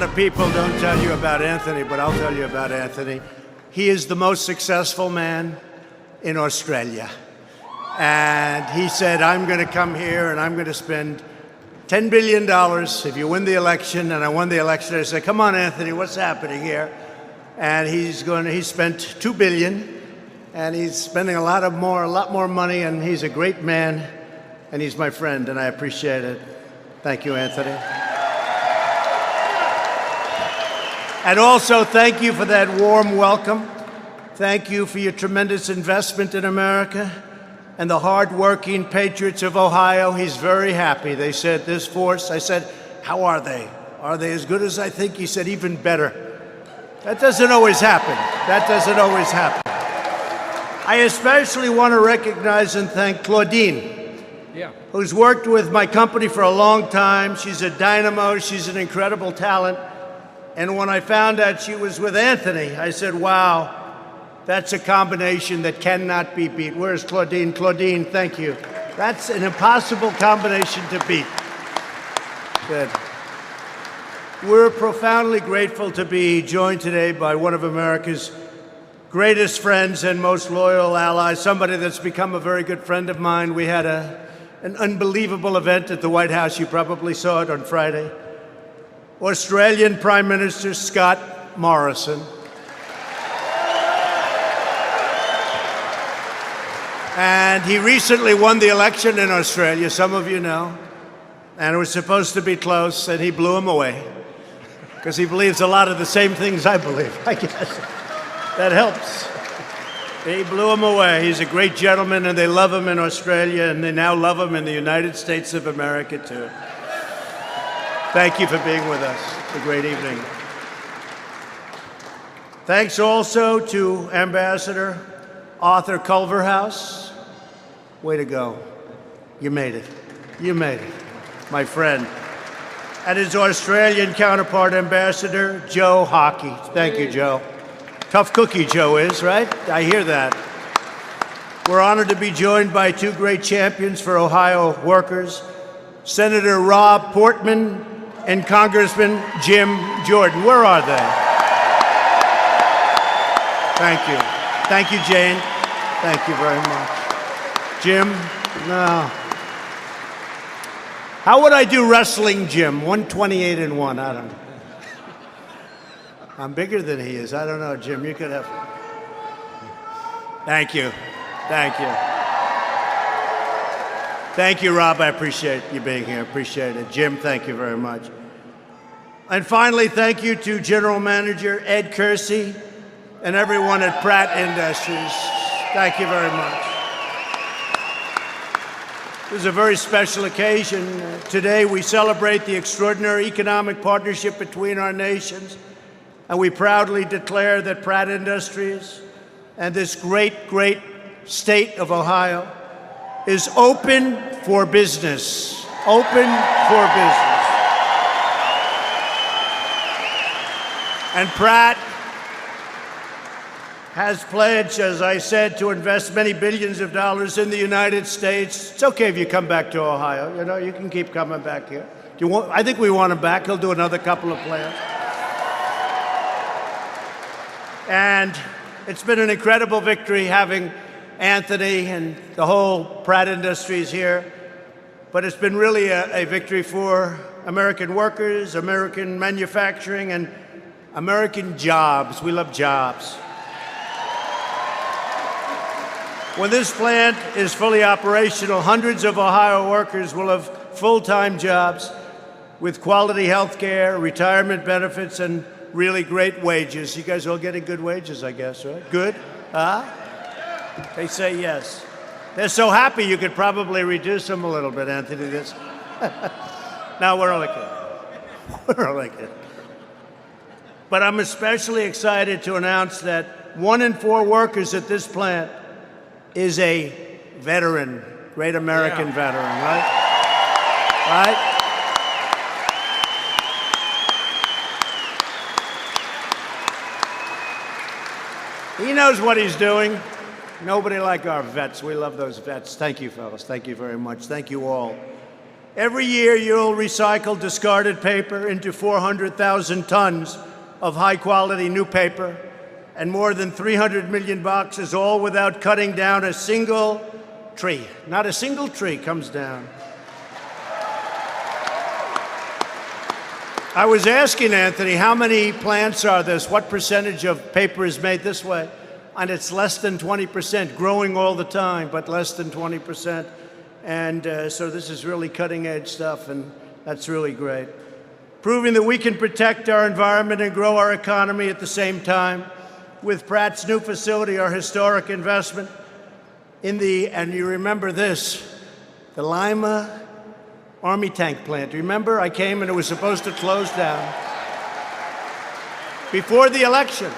lot of people don't tell you about Anthony, but I'll tell you about Anthony. He is the most successful man in Australia. And he said, I'm going to come here and I'm going to spend $10 billion if you win the election. And I won the election. I said, come on, Anthony, what's happening here? And he spent $2 billion, and he's spending a lot more money, and he's a great man, and he's my friend, and I appreciate it. Thank you, Anthony. And also, thank you for that warm welcome. Thank you for your tremendous investment in America and the hard-working Patriots of Ohio. He's very happy. They said, this force, I said, how are they? Are they as good as I think? He said, even better. That doesn't always happen. That doesn't always happen. I especially want to recognize and thank Claudine, who's worked with my company for a long time. She's a dynamo. She's an incredible talent. And when I found out she was with Anthony, I said, wow, that's a combination that cannot be beat. Where's Claudine? Claudine, thank you. That's an impossible combination to beat. Good. We're profoundly grateful to be joined today by one of America's greatest friends and most loyal allies, somebody that's become a very good friend of mine. We had an unbelievable event at the White House. You probably saw it on Friday. Australian Prime Minister Scott Morrison. And he recently won the election in Australia, some of you know. And it was supposed to be close, and he blew him away. Because he believes a lot of the same things I believe, I guess. That helps. He blew him away. He's a great gentleman, and they love him in Australia, and they now love him in the United States of America, too. Thank you for being with us. It's a great evening. Thanks also to Ambassador Arthur Culverhouse. Way to go. You made it. You made it, my friend. And his Australian counterpart, Ambassador Joe Hockey. Thank you, Joe. Tough cookie, Joe is, right? I hear that. We're honored to be joined by two great champions for Ohio workers, Senator Rob Portman and Congressman Jim Jordan. Where are they? Thank you. Thank you, Jane. Thank you very much. Jim? No. How would I do wrestling, Jim? 128-1, I don't know. I'm bigger than he is. I don't know, Jim. You could have. Thank you. Thank you. Thank you, Rob. I appreciate you being here. Appreciate it. Jim, thank you very much. And finally, thank you to General Manager Ed Kersey and everyone at Pratt Industries. Thank you very much. This is a very special occasion. Today, we celebrate the extraordinary economic partnership between our nations, and we proudly declare that Pratt Industries and this great, great state of Ohio is open for business. Open for business. And Pratt has pledged, as I said, to invest many billions of dollars in the United States. It's okay if you come back to Ohio. You know, you can keep coming back here. I think we want him back. He'll do another couple of plants. And it's been an incredible victory having Anthony and the whole Pratt Industries here. But it's been really a victory for American workers, American manufacturing, and American jobs. We love jobs. When this plant is fully operational, hundreds of Ohio workers will have full-time jobs with quality health care, retirement benefits, and really great wages. You guys all getting good wages, I guess, right? Good? Huh? They say yes. They're so happy you could probably reduce them a little bit, Anthony. No, we're only kidding. We're only kidding. But I'm especially excited to announce that 1 in 4 workers at this plant is a veteran, great American veteran, right? Right? He knows what he's doing. Nobody like our vets. We love those vets. Thank you, fellas. Thank you very much. Thank you all. Every year, you'll recycle discarded paper into 400,000 tons of high-quality new paper and more than 300 million boxes, all without cutting down a single tree. Not a single tree comes down. I was asking Anthony, how many plants are this? What percentage of paper is made this way? And it's less than 20%, growing all the time, but less than 20%. And so this is really cutting-edge stuff, and that's really great. Proving that we can protect our environment and grow our economy at the same time. With Pratt's new facility, our historic investment in and you remember this, the Lima Army tank plant. Remember, I came and it was supposed to close down. Before the election,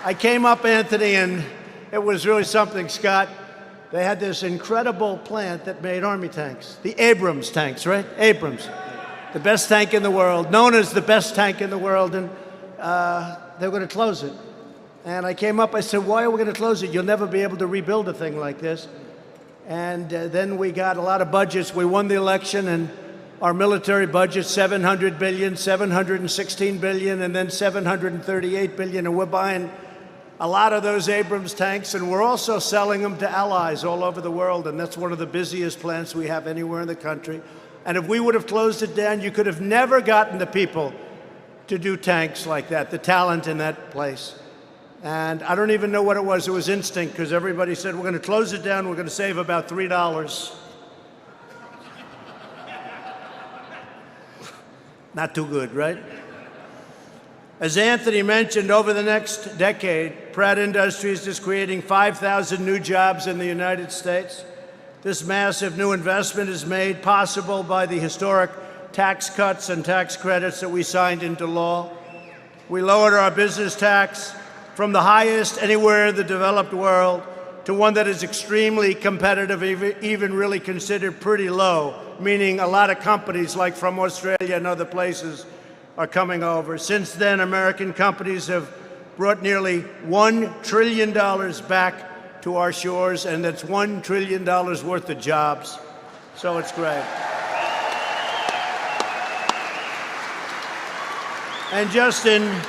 I came up, Anthony, and it was really something, Scott. They had this incredible plant that made Army tanks. The Abrams tanks, right? Abrams. The best tank in the world, known as the best tank in the world, and they were going to close it. And I came up, I said, why are we going to close it? You'll never be able to rebuild a thing like this. And then we got a lot of budgets. We won the election, and our military budget, $700 billion, $716 billion, and then $738 billion. And we're buying a lot of those Abrams tanks, and we're also selling them to allies all over the world. And that's one of the busiest plants we have anywhere in the country. And if we would have closed it down, you could have never gotten the people to do tanks like that, the talent in that place. And I don't even know what it was. It was instinct, because everybody said, we're going to close it down. We're going to save about $3. Not too good, right? As Anthony mentioned, over the next decade, Pratt Industries is creating 5,000 new jobs in the United States. This massive new investment is made possible by the historic tax cuts and tax credits that we signed into law. We lowered our business tax from the highest anywhere in the developed world to one that is extremely competitive, even really considered pretty low, meaning a lot of companies like from Australia and other places are coming over. Since then, American companies have brought nearly $1 trillion back to our shores, and that's $1 trillion worth of jobs. So it's great. And just in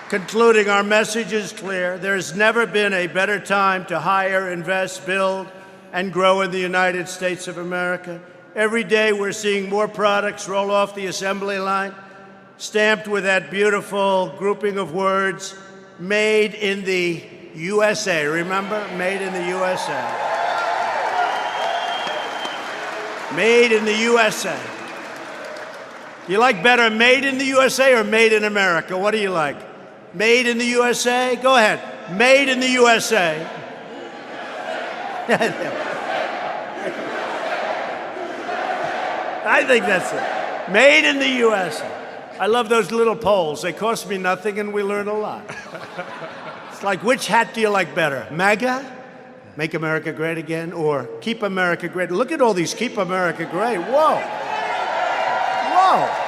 concluding, our message is clear. There's never been a better time to hire, invest, build, and grow in the United States of America. Every day we're seeing more products roll off the assembly line, stamped with that beautiful grouping of words, made in the USA. Remember? Made in the USA. Made in the USA. You like better made in the USA or made in America? What do you like? Made in the USA? Go ahead. Made in the USA. I think that's it. Made in the USA. I love those little polls. They cost me nothing, and we learn a lot. It's like, which hat do you like better? MAGA? Make America Great Again? Or Keep America Great? Look at all these Keep America Great. Whoa. Whoa.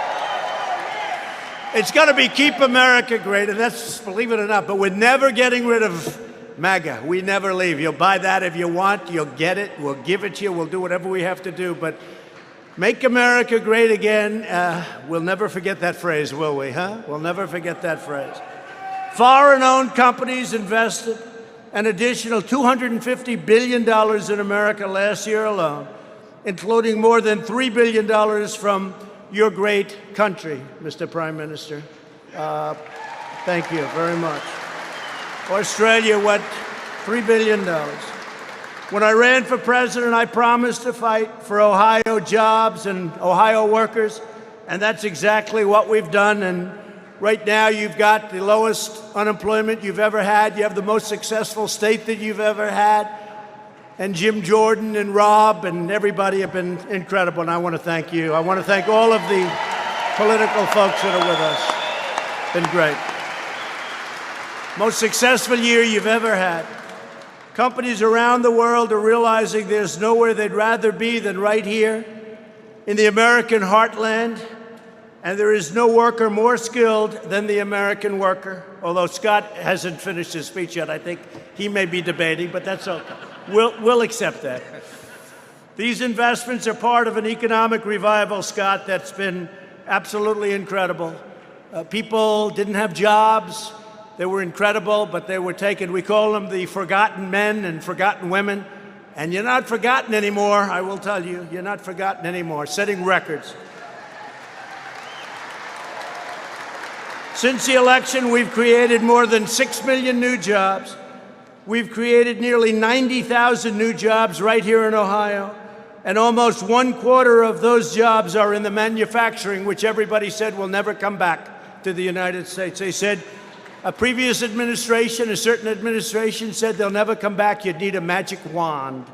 It's going to be Keep America Great, and that's, believe it or not, but we're never getting rid of MAGA. We never leave. You'll buy that if you want. You'll get it. We'll give it to you. We'll do whatever we have to do. But Make America Great Again, we'll never forget that phrase, will we, huh? We'll never forget that phrase. Foreign-owned companies invested an additional $250 billion in America last year alone, including more than $3 billion from your great country, Mr. Prime Minister. Thank you very much. Australia, what, $3 billion. When I ran for president, I promised to fight for Ohio jobs and Ohio workers, and that's exactly what we've done. And right now, you've got the lowest unemployment you've ever had. You have the most successful state that you've ever had. And Jim Jordan and Rob and everybody have been incredible, and I want to thank you. I want to thank all of the political folks that are with us. Been great. Most successful year you've ever had. Companies around the world are realizing there's nowhere they'd rather be than right here in the American heartland, and there is no worker more skilled than the American worker. Although Scott hasn't finished his speech yet, I think he may be debating, but that's okay. We'll accept that. These investments are part of an economic revival, Scott, that's been absolutely incredible. People didn't have jobs. They were incredible, but they were taken. We call them the forgotten men and forgotten women. And you're not forgotten anymore, I will tell you. You're not forgotten anymore, setting records. Since the election, we've created more than 6 million new jobs. We've created nearly 90,000 new jobs right here in Ohio. And almost 1/4 of those jobs are in the manufacturing, which everybody said will never come back to the United States. They said a previous administration, a certain administration, said they'll never come back. You'd need a magic wand.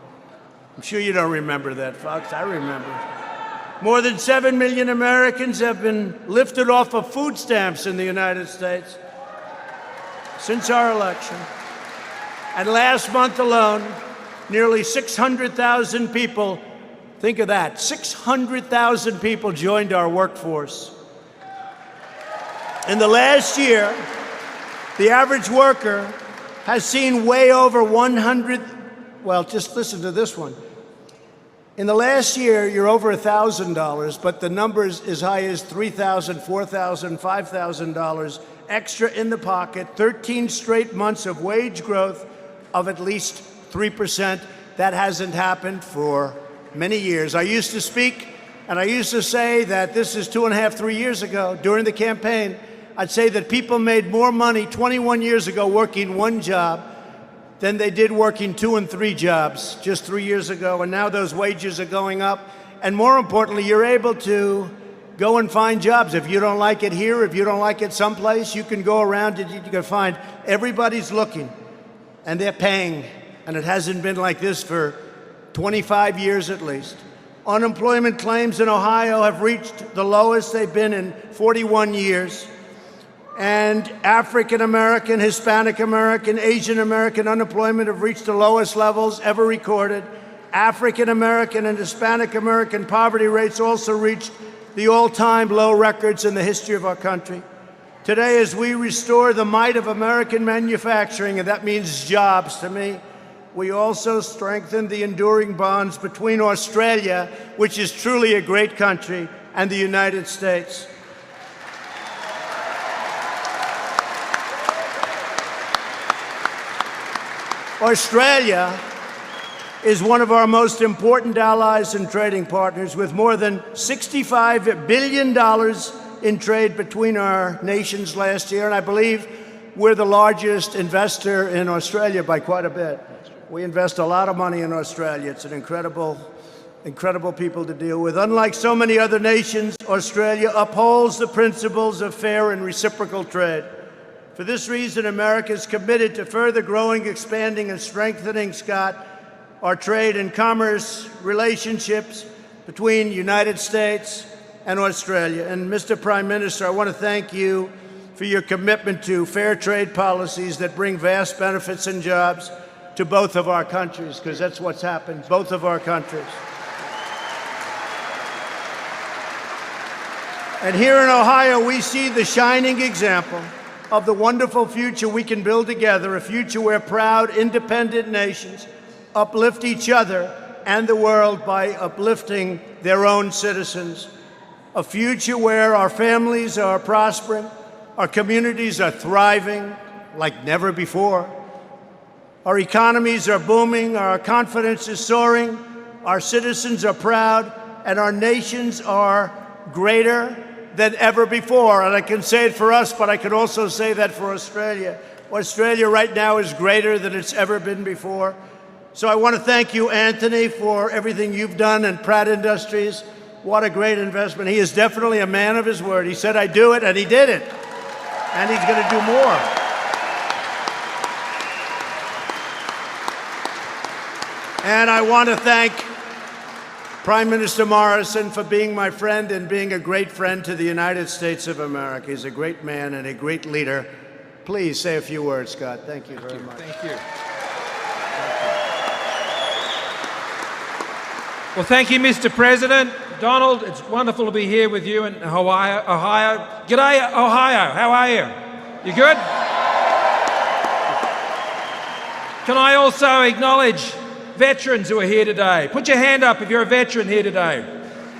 I'm sure you don't remember that, folks. I remember. More than 7 million Americans have been lifted off of food stamps in the United States since our election. And last month alone, nearly 600,000 people, think of that, 600,000 people joined our workforce. In the last year, the average worker has seen way over 100, well, just listen to this one. In the last year, you're over $1,000, but the number's as high as $3,000, $4,000, $5,000 extra in the pocket, 13 straight months of wage growth of at least 3%. That hasn't happened for many years. I used to speak, and I used to say that this is 2.5, 3 years ago, during the campaign, I'd say that people made more money 21 years ago working one job than they did working 2 and 3 jobs just 3 years ago. And now those wages are going up. And more importantly, you're able to go and find jobs. If you don't like it here, if you don't like it someplace, you can go around and you can find everybody's looking and they're paying. And it hasn't been like this for 25 years at least. Unemployment claims in Ohio have reached the lowest they've been in 41 years. And African American, Hispanic American, Asian American unemployment have reached the lowest levels ever recorded. African American and Hispanic American poverty rates also reached the all-time low records in the history of our country. Today, as we restore the might of American manufacturing, and that means jobs to me, we also strengthen the enduring bonds between Australia, which is truly a great country, and the United States. Australia is one of our most important allies and trading partners, with more than $65 billion in trade between our nations last year. And I believe we're the largest investor in Australia by quite a bit. We invest a lot of money in Australia. It's an incredible people to deal with. Unlike so many other nations, Australia upholds the principles of fair and reciprocal trade. For this reason, America is committed to further growing, expanding, and strengthening, Scott, our trade and commerce relationships between the United States and Australia. And Mr. Prime Minister, I want to thank you for your commitment to fair trade policies that bring vast benefits and jobs to both of our countries, because that's what's happened, both of our countries. And here in Ohio, we see the shining example of the wonderful future we can build together, a future where proud, independent nations uplift each other and the world by uplifting their own citizens, a future where our families are prospering, our communities are thriving like never before, our economies are booming, our confidence is soaring, our citizens are proud, and our nations are greater than ever before. And I can say it for us, but I can also say that for Australia. Australia right now is greater than it's ever been before. So I want to thank you, Anthony, for everything you've done, and Pratt Industries. What a great investment. He is definitely a man of his word. He said, I do it, and he did it. And he's going to do more. And I want to thank Prime Minister Morrison for being my friend and being a great friend to the United States of America. He's a great man and a great leader. Please say a few words, Scott. Thank you very much. Thank you. Well, thank you, Mr. President. Donald, it's wonderful to be here with you in Ohio. G'day, Ohio. How are you? You good? Can I also acknowledge veterans who are here today. Put your hand up if you're a veteran here today.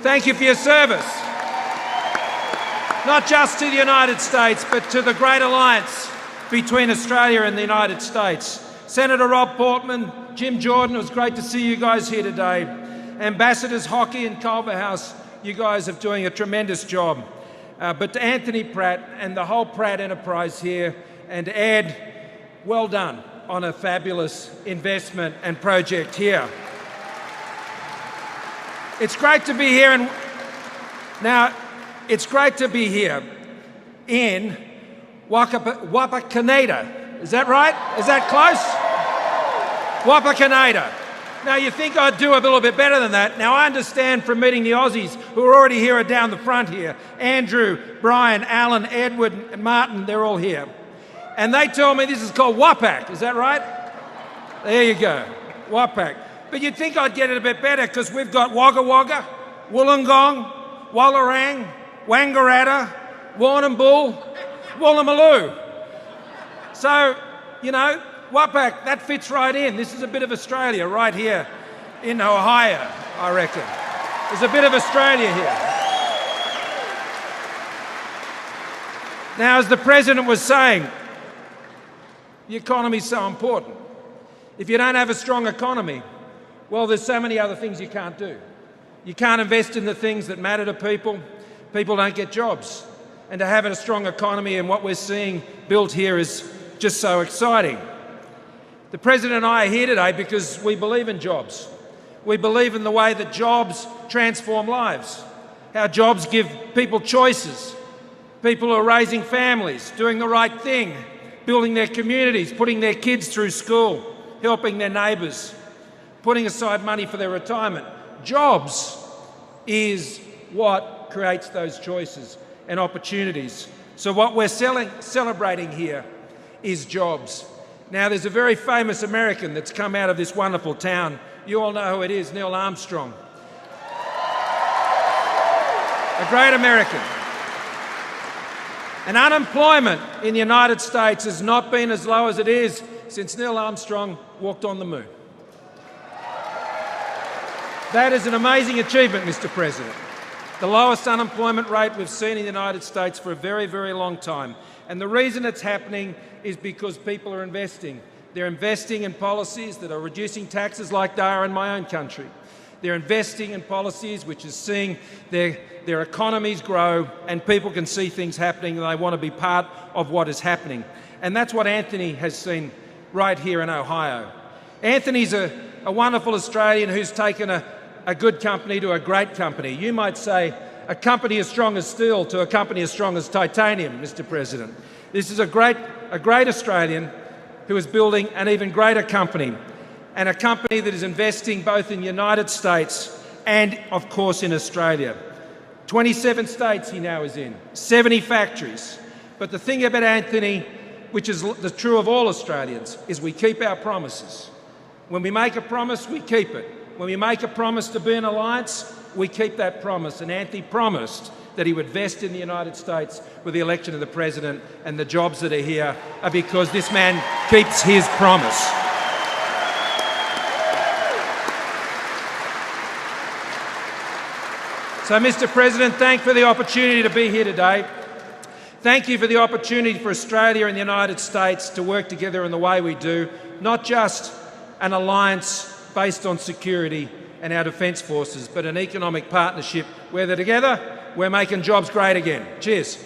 Thank you for your service. Not just to the United States, but to the great alliance between Australia and the United States. Senator Rob Portman, Jim Jordan, it was great to see you guys here today. Ambassadors Hockey and Culverhouse, you guys are doing a tremendous job. But to Anthony Pratt and the whole Pratt enterprise here, and Ed, well done on a fabulous investment and project here. It's great to be here, and now it's great to be here in Wapakoneta. Is that right? Is that close? Wapakoneta. Now you think I'd do a little bit better than that. Now I understand from meeting the Aussies who are already here, are down the front here. Andrew, Brian, Alan, Edward and Martin, they're all here. And they tell me this is called Wapak, is that right? There you go, Wapak. But you'd think I'd get it a bit better because we've got Wagga Wagga, Wollongong, Wallarang, Wangaratta, Warrnambool, Woolloomooloo. So, you know, Wapak, that fits right in. This is a bit of Australia right here in Ohio, I reckon. There's a bit of Australia here. Now, as the President was saying, the economy is so important. If you don't have a strong economy, well, there's so many other things you can't do. You can't invest in the things that matter to people. People don't get jobs. And to have a strong economy and what we're seeing built here is just so exciting. The President and I are here today because we believe in jobs. We believe in the way that jobs transform lives, how jobs give people choices, people who are raising families, doing the right thing, building their communities, putting their kids through school, helping their neighbours, putting aside money for their retirement. Jobs is what creates those choices and opportunities. So what we're celebrating here is jobs. Now, there's a very famous American that's come out of this wonderful town. You all know who it is, Neil Armstrong. A great American. And unemployment in the United States has not been as low as it is since Neil Armstrong walked on the moon. That is an amazing achievement, Mr. President. The lowest unemployment rate we've seen in the United States for a very, very long time. And the reason it's happening is because people are investing. They're investing in policies that are reducing taxes like they are in my own country. They're investing in policies which is seeing their economies grow and people can see things happening and they want to be part of what is happening. And that's what Anthony has seen right here in Ohio. Anthony's a wonderful Australian who's taken a good company to a great company. You might say a company as strong as steel to a company as strong as titanium, Mr. President. This is a great Australian who is building an even greater company, and a company that is investing both in the United States and, of course, in Australia. 27 states he now is in, 70 factories. But the thing about Anthony, which is true of all Australians, is we keep our promises. When we make a promise, we keep it. When we make a promise to be an alliance, we keep that promise. And Anthony promised that he would invest in the United States with the election of the President, and the jobs that are here are because this man keeps his promise. So, Mr. President, thank you for the opportunity to be here today. Thank you for the opportunity for Australia and the United States to work together in the way we do, not just an alliance based on security and our defence forces, but an economic partnership where together we're making jobs great again. Cheers.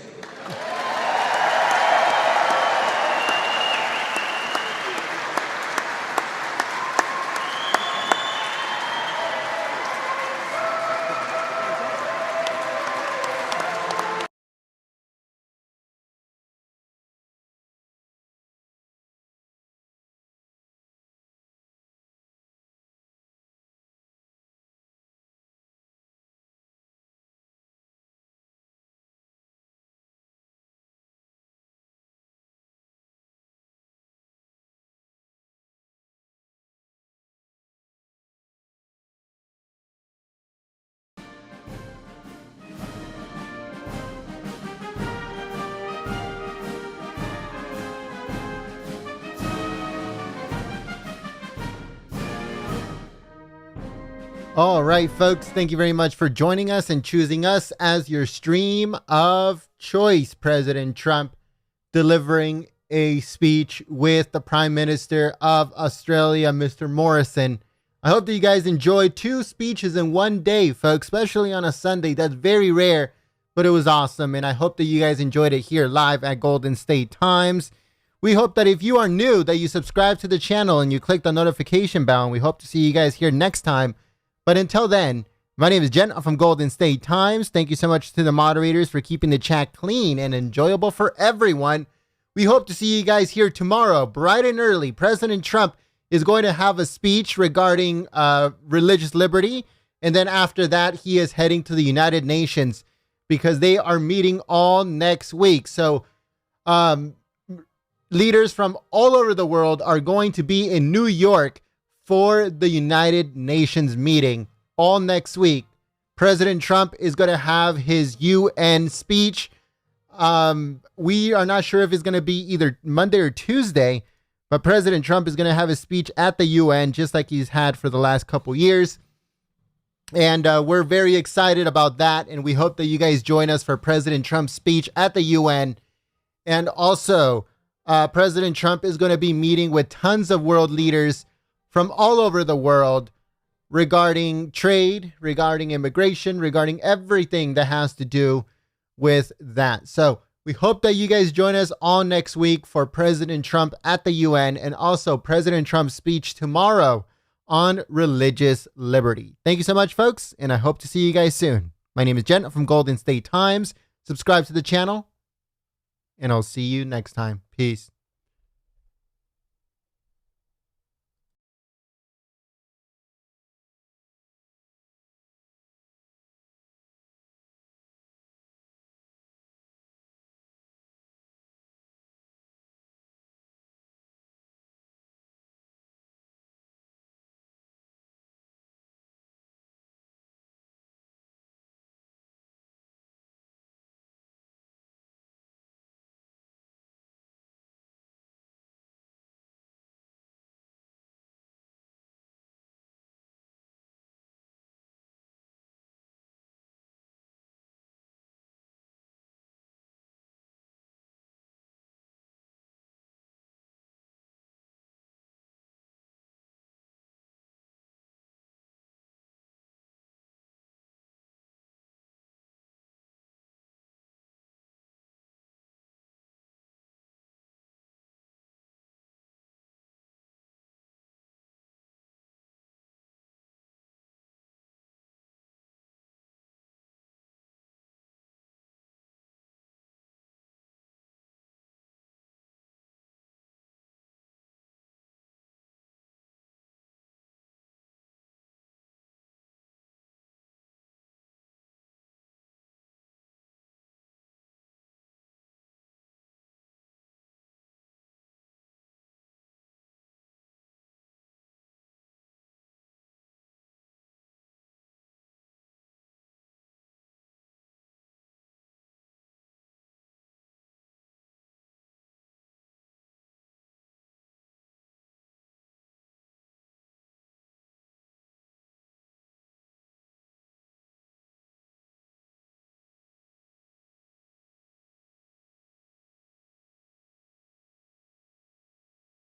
All right, folks, thank you very much for joining us and choosing us as your stream of choice. President Trump delivering a speech with the Prime Minister of Australia, Mr. Morrison. I hope that you guys enjoyed 2 speeches in one day, folks, especially on a Sunday. That's very rare, but it was awesome. And I hope that you guys enjoyed it here live at Golden State Times. We hope that if you are new, that you subscribe to the channel and you click the notification bell. And we hope to see you guys here next time. But until then, my name is Jen from Golden State Times. Thank you so much to the moderators for keeping the chat clean and enjoyable for everyone. We hope to see you guys here tomorrow, bright and early. President Trump is going to have a speech regarding religious liberty. And then after that, he is heading to the United Nations because they are meeting all next week. So leaders from all over the world are going to be in New York for the United Nations meeting all next week. President Trump is going to have his UN speech. We are not sure if it's going to be either Monday or Tuesday, but President Trump is going to have a speech at the UN just like he's had for the last couple years. And we're very excited about that. And we hope that you guys join us for President Trump's speech at the UN. And also, President Trump is going to be meeting with tons of world leaders from all over the world regarding trade, regarding immigration, regarding everything that has to do with that. So we hope that you guys join us all next week for President Trump at the UN and also President Trump's speech tomorrow on religious liberty. Thank you so much, folks, and I hope to see you guys soon. My name is Jen from Golden State Times. Subscribe to the channel, and I'll see you next time. Peace.